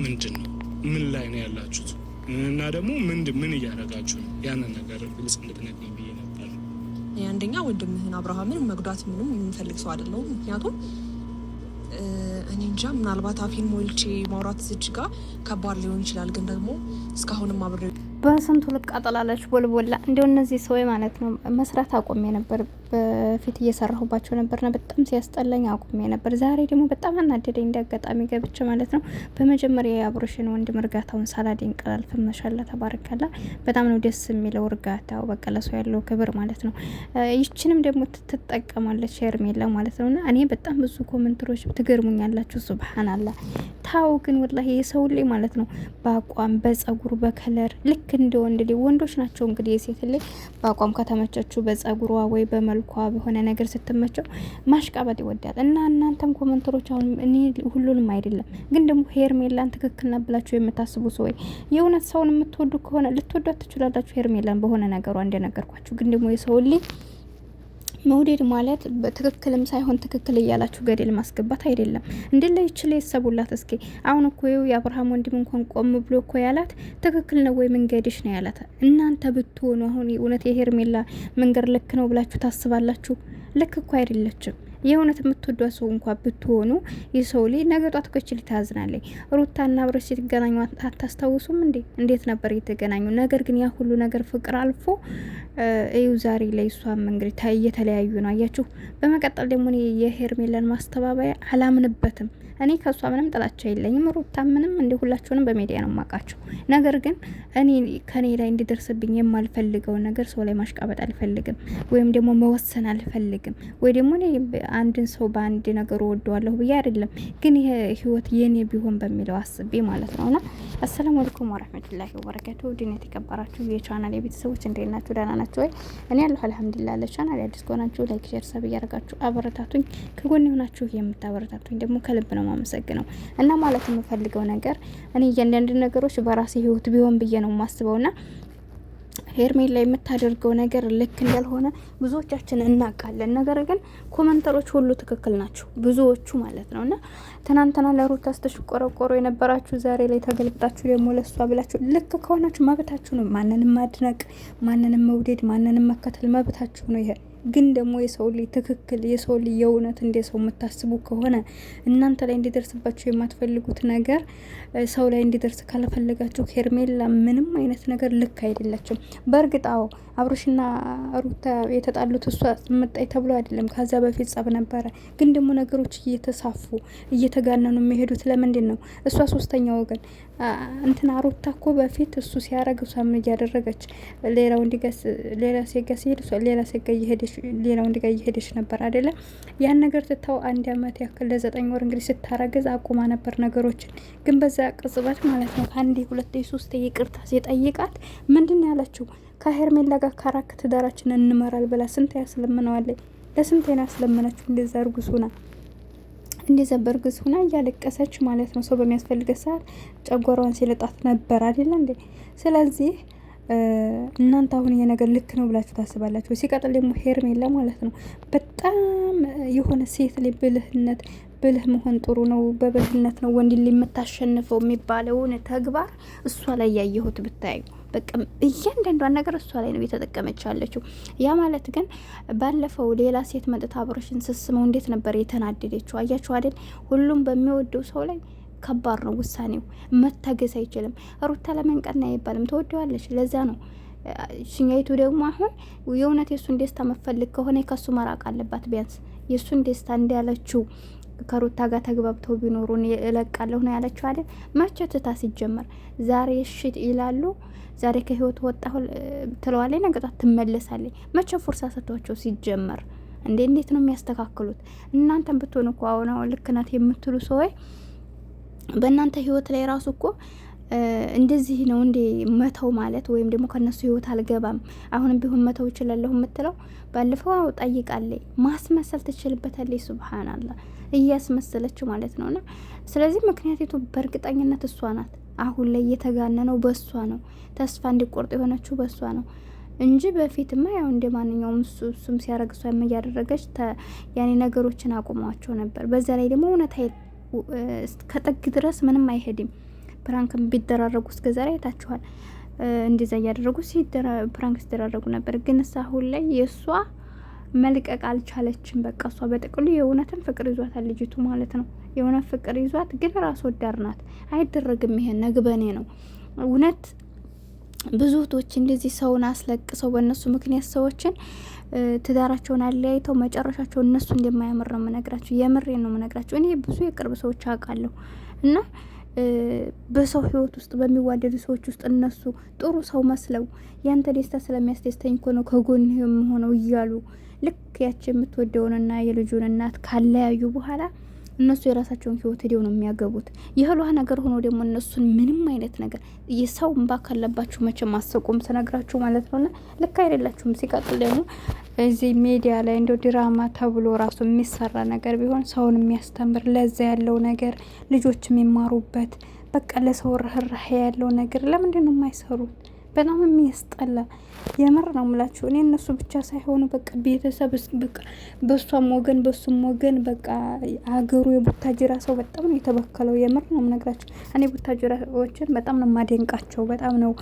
ምንድነው? ምን ላይ ነው ያላችሁት? እና ደግሞ ምን እያደረጋችሁ ነው? ያንን ነገር ግልጽ እንድትነግሪኝ ብዬ ነበር። አንደኛ ወንድምህን አብርሃምን መጉዳት ምንም የምፈልግ ሰው አይደለሁም። ምክንያቱም እኔ እንጃ ምናልባት አፌን ሞልቼ ማውራት ዝጅ ጋር ከባድ ሊሆን ይችላል። ግን ደግሞ እስካሁንም አብሬ በስንቱ ልቃጠላለች ቦልቦላ። እንደው እነዚህ ሰዎች ማለት ነው መስራት አቆሜ ነበር። በፊት እየሰራሁባቸው ነበርና በጣም ሲያስጠላኝ አቁሜ ነበር። ዛሬ ደግሞ በጣም አናደደኝ እንዳጋጣሚ ገብቼ ማለት ነው። በመጀመሪያ የአብሮሽን ወንድም እርጋታውን ሳላደንቅ አላልፍም። ማሻአላ ተባረካላ። በጣም ነው ደስ የሚለው እርጋታው፣ በቃ ለሰው ያለው ክብር ማለት ነው። ይችንም ደግሞ ትጠቀማለች ሄርሜላ ማለት ነውና እኔ በጣም ብዙ ኮሜንተሮች ትገርሙኛላችሁ። ሱብሃንአላህ ታው ግን ወላሂ የሰው ላይ ማለት ነው በአቋም በጸጉር በከለር ልክ እንደ ወንድ ላይ ወንዶች ናቸው እንግዲህ የሴት ላይ በአቋም ከተመቸቹ በጸጉሯ ወይ በመልኳ በሆነ ነገር ስትመቸው ማሽቃበጥ ይወዳል። እና እናንተም ኮሜንተሮች አሁን እኔ ሁሉንም አይደለም ግን ደግሞ ሄርሜላን ትክክል ነው ብላችሁ የምታስቡ ሰዎች የእውነት ሰውን የምትወዱ ከሆነ ልትወዷት ትችላላችሁ። ሄርሜላን በሆነ ነገሯ እንደነገርኳችሁ ግን ደግሞ የሰው ላይ መውደድ ማለት በትክክልም ሳይሆን ትክክል እያላችሁ ገደል ማስገባት አይደለም። እንደላ ይችላል ያሰቡላት። እስኪ አሁን እኮ የአብርሃም ወንድም እንኳን ቆም ብሎ እኮ ያላት ትክክል ነው ወይ መንገድሽ ነው ያላት። እናንተ ብትሆኑ አሁን እውነት የሄርሜላ መንገድ ልክ ነው ብላችሁ ታስባላችሁ? ልክ እኮ አይደለችም። የእውነት የምትወዷ ሰው እንኳን ብትሆኑ የሰው ልጅ ነገ ጧት ከችል ታዝናለች። ሩታና አብረሽ ሲገናኙ አታስታውሱም እንዴ? እንዴት ነበር የተገናኙ? ነገር ግን ያ ሁሉ ነገር ፍቅር አልፎ እዩ ዛሬ ላይ እሷም እንግዲህ እየተለያዩ ነው አያችሁ። በመቀጠል ደግሞ የሄርሜላን ማስተባበያ አላምንበትም። እኔ ከሷ ምንም ጥላቻ የለኝም። ሩታ ምንም እንደ ሁላችሁንም በሚዲያ ነው ማቃቸው። ነገር ግን እኔ ከኔ ላይ እንዲደርስብኝ የማልፈልገውን ነገር ሰው ላይ ማሽቃበጥ አልፈልግም፣ ወይም ደግሞ መወሰን አልፈልግም። ወይ ደግሞ እኔ አንድን ሰው በአንድ ነገር ወደዋለሁ ብዬ አይደለም፣ ግን ይሄ ህይወት የኔ ቢሆን በሚለው አስቤ ማለት ነውና። አሰላሙ አለይኩም ወራህመቱላሂ ወበረካቱ። ዲነት ተከበራችሁ የቻናል የቤተሰቦች እንዴት ናችሁ? ደህና ናችሁ ወይ? እኔ ያለሁ አልሐምዱሊላህ። ለቻናል አዲስ ከሆናችሁ ላይክ፣ ሼር፣ ሰብ እያደረጋችሁ አበረታቱኝ። ከጎን ሆናችሁ የምታበረታቱኝ ደግሞ ከልብ ነው ማመሰግነው። እና ማለት የምፈልገው ነገር እኔ እያንዳንዱ ነገሮች በራሴ ህይወት ቢሆን ብዬ ነው ማስበውና ሄርሜላ የምታደርገው ነገር ልክ እንዳልሆነ ብዙዎቻችን እናውቃለን። ነገር ግን ኮሜንተሮች ሁሉ ትክክል ናቸው ብዙዎቹ ማለት ነውና ትናንትና ለሩታ ስትሽቆረቆሩ የነበራችሁ ዛሬ ላይ ተገልብጣችሁ ደግሞ ለሷ ብላችሁ ልክ ከሆናችሁ መብታችሁ ነው። ማንንም ማድነቅ፣ ማንንም መውደድ፣ ማንንም መከተል መብታችሁ ነው። ይሄ ግን ደግሞ የሰው ልጅ ትክክል የሰው ልጅ የእውነት እንደ ሰው የምታስቡ ከሆነ እናንተ ላይ እንዲደርስባችሁ የማትፈልጉት ነገር ሰው ላይ እንዲደርስ ካልፈለጋችሁ ሄርሜላ ምንም አይነት ነገር ልክ አይደለችም። በእርግጥ አዎ አብሮሽና ሩታ የተጣሉት እሷ መጣይ ተብሎ አይደለም፣ ከዛ በፊት ጸብ ነበረ። ግን ደግሞ ነገሮች እየተሳፉ እየተጋነኑ የሚሄዱት ለምንድን ነው? እሷ ሶስተኛ ወገን እንትና ሩታ እኮ በፊት እሱ ሲያረግ እሷም እያደረገች ሌላው እንዲገስ ሌላ ሴጋ ሲሄድ እሷ ሌላ ሴጋ እየሄደች ሌላው እንዲጋ እየሄደች ነበር አይደለ? ያን ነገር ትታው 1 አመት ያክል ለ9 ወር እንግዲህ ስታረግዝ አቁማ ነበር ነገሮችን። ግን በዛ ቅጽበት ማለት ነው ከአንዴ 2 3 ይቅርታ ሲጠይቃት ምንድን ያለችው? ከሄርሜላ ጋር ካራክ ትዳራችን እንመራል ብላ ስንት ያስለምነዋለች። ለስንት ያስለመነችው እንደዛ እርጉዙና እንደዛ በርግዝ ሆና እያለቀሰች ማለት ነው። ሰው በሚያስፈልገው ሰዓት ጨጓራዋን ሲለጣት ነበር አይደል እንዴ? ስለዚህ እናንተ አሁን ይሄ ነገር ልክ ነው ብላችሁ ታስባላችሁ? ሲቀጥል ደግሞ ሄርሜላ ማለት ነው በጣም የሆነ ሴት ላይ ብልህ መሆን ጥሩ ነው። በብልህነት ነው ወንድ የምታሸንፈው የሚባለውን ተግባር እሷ ላይ ያየሁት ብታዩ በቃ እያንዳንዷን ነገር እሷ ላይ ነው የተጠቀመች ያለችው። ያ ማለት ግን ባለፈው ሌላ ሴት መጥታ አብረሽን ስስመው እንዴት ነበር የተናደደችው? አያችሁ አይደል? ሁሉም በሚወደው ሰው ላይ ከባድ ነው ውሳኔው፣ መታገስ አይችልም። ሩታ ለመንቀና አይባልም፣ ተወደዋለች። ለዛ ነው ሽኛይቱ ደግሞ አሁን የእውነት የሱን ደስታ መፈልግ ከሆነ ከሱ መራቅ አለባት። ቢያንስ የሱን ደስታ እንዳለችው ከሩታ ጋር ተግባብተው ቢኖሩ እለቃለሁ ነው ያለችው አይደል? መቼ ትታ ሲጀመር ዛሬ እሺ ይላሉ። ዛሬ ከህይወት ወጣሁ ትለዋለች፣ ነገ ጧት ትመለሳለች። መቼ ፉርሳ ሰጥቷቸው ሲጀመር እንዴት ነው የሚያስተካክሉት? እናንተም ብትሆኑ እኮ አሁን ልክ ናት የምትሉ ሰዎች በእናንተ ህይወት ላይ ራሱ እኮ እንደዚህ ነው እንዴ መተው ማለት? ወይም ደግሞ ከነሱ ህይወት አልገባም አሁንም ቢሆን መተው ይችላለሁ የምትለው ባለፈው ጠይቃለች። ማስመሰል ትችልበታለች። ሱብሃንአላህ እያስመሰለችው ማለት ነውና ስለዚህ ምክንያቱ በእርግጠኝነት እሷ ናት። አሁን ላይ እየተጋነነው በሷ ነው። ተስፋ እንዲቆርጥ የሆነችው በሷ ነው እንጂ በፊትማ ያው እንደ ማንኛውም እሱም ሲያረግ እሷ እያደረገች ያኔ ነገሮችን አቁሟቸው ነበር። በዛ ላይ ደግሞ እውነት ከጥግ ድረስ ምንም አይሄድም። ፕራንክ ቢደራረጉ እስከዛሬ አይታችኋል። እንደዛ እያደረጉ ፕራንክ ሲደራረጉ ነበር። ግን አሁን ላይ የእሷ መልቀቅ አልቻለችም። በቃ እሷ በጥቅሉ የእውነትን ፍቅር ይዟታል ልጅቱ ማለት ነው። የእውነት ፍቅር ይዟት ግን ራስ ወዳድ ናት። አይደረግም። ይሄን ነግበኔ ነው እውነት። ብዙ እህቶች እንደዚህ ሰውን አስለቅሰው በእነሱ ምክንያት ሰዎችን ትዳራቸውን አለያይተው መጨረሻቸው እነሱ እንደማያምር ነው የምነግራቸው። የምሬን ነው የምነግራቸው። እኔ ብዙ የቅርብ ሰዎች አውቃለሁ እና በሰው ህይወት ውስጥ በሚዋደዱ ሰዎች ውስጥ እነሱ ጥሩ ሰው መስለው ያንተ ደስታ ስለሚያስደስተኝ እኮ ነው ከጎን ሆነው እያሉ ልክ ያቺ የምትወደውንና የልጁን እናት ካለያዩ በኋላ እነሱ የራሳቸውን ህይወት ሄደው ነው የሚያገቡት። የህሏ ነገር ሆኖ ደግሞ እነሱን ምንም አይነት ነገር የሰው እንባ ካለባችሁ መቼም አሰቁም ስነግራችሁ ማለት ነውና ልክ አይደላችሁም። ሲቀጥል ደግሞ እዚህ ሚዲያ ላይ እንደው ድራማ ተብሎ ራሱ የሚሰራ ነገር ቢሆን ሰውን የሚያስተምር ለዛ ያለው ነገር ልጆች የሚማሩበት በቃ ለሰው ርህራሄ ያለው ነገር ለምንድን ነው የማይሰሩት? በጣም የሚያስጠላ የምር ነው የምላችሁ። እኔ እነሱ ብቻ ሳይሆኑ በቃ ቤተሰብ በቃ በሷም ወገን በሱም ወገን በቃ አገሩ የቡታጅራ ሰው በጣም ነው የተበከለው። የምር ነው የምነግራችሁ። እኔ ቡታጅራዎችን በጣም ነው የማደንቃቸው። በጣም ነው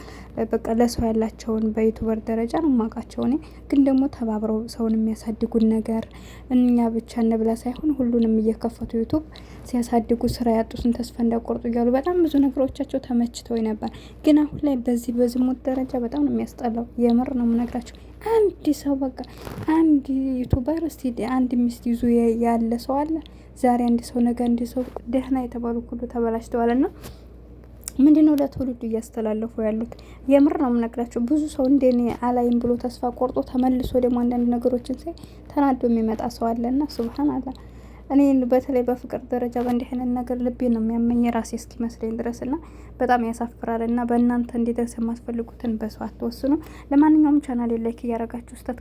በቃ ለሰው ያላቸውን በዩቱበር ደረጃ ነው የማውቃቸው። እኔ ግን ደግሞ ተባብረው ሰውን የሚያሳድጉን ነገር እኛ ብቻ እንብላ ሳይሆን ሁሉንም እየከፈቱ ዩቱብ ሲያሳድጉ ስራ ያጡትን ተስፋ እንዳቆርጡ እያሉ በጣም ብዙ ነገሮቻቸው ተመችተው ነበር። ግን አሁን ላይ በዝሙት ደረጃ በጣም ነው የሚያስጠላው። የምር ነው የምነግራቸው። አንድ ሰው በቃ አንድ ዩቱበር እስቲ አንድ ሚስት ይዞ ያለ ሰው አለ። ዛሬ አንድ ሰው ነገ አንድ ሰው ደህና የተባሉ ሁሉ ተበላሽተዋል። እና ምንድነው ለትውልዱ እያስተላለፉ ያሉት? የምር ነው የምነግራቸው። ብዙ ሰው እንደኔ አላይም ብሎ ተስፋ ቆርጦ ተመልሶ ደግሞ አንዳንድ ነገሮችን ሳይ ተናዶ የሚመጣ ሰው አለና ሱብሃንአላህ። እኔ በተለይ በፍቅር ደረጃ በእንዲህ አይነት ነገር ልቤ ነው የሚያመኝ ራሴ እስኪመስለኝ ድረስ እና በጣም ያሳፍራል። እና በእናንተ እንዲደርስ የማትፈልጉትን በሰው አትወስኑ። ለማንኛውም ቻናሌ ላይክ እያረጋችሁ ስተት